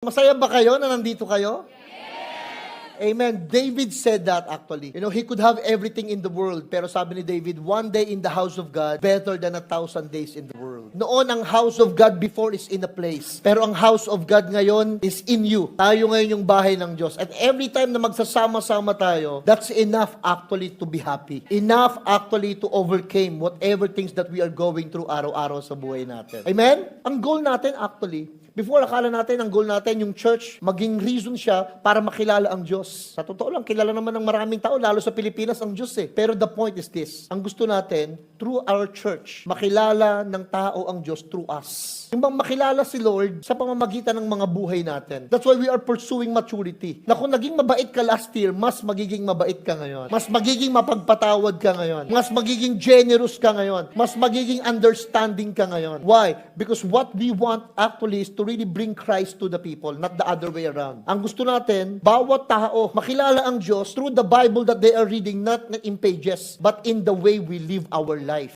Masaya ba kayo na nandito kayo? Amen. David said that actually. You know, he could have everything in the world. Pero sabi ni David, one day in the house of God, better than 1,000 days in the world. Noon, ang house of God before is in a place. Pero ang house of God ngayon is in you. Tayo ngayon yung bahay ng Diyos. At every time na magsasama-sama tayo, that's enough actually to be happy. Enough actually to overcome whatever things that we are going through araw-araw sa buhay natin. Amen? Ang goal natin actually, before, akala natin, ang goal natin, yung church, maging reason siya para makilala ang Diyos. Sa totoo lang, kilala naman ng maraming tao, lalo sa Pilipinas, ang Diyos eh. Pero the point is this, ang gusto natin, through our church, makilala ng tao ang Diyos through us. Yung bang makilala si Lord sa pamamagitan ng mga buhay natin. That's why we are pursuing maturity. Na kung naging mabait ka last year, mas magiging mabait ka ngayon. Mas magiging mapagpatawad ka ngayon. Mas magiging generous ka ngayon. Mas magiging understanding ka ngayon. Why? Because what we want actually is to really bring Christ to the people, not the other way around. Ang gusto natin, bawat tao makilala ang Diyos through the Bible that they are reading, not in pages, but in the way we live our life.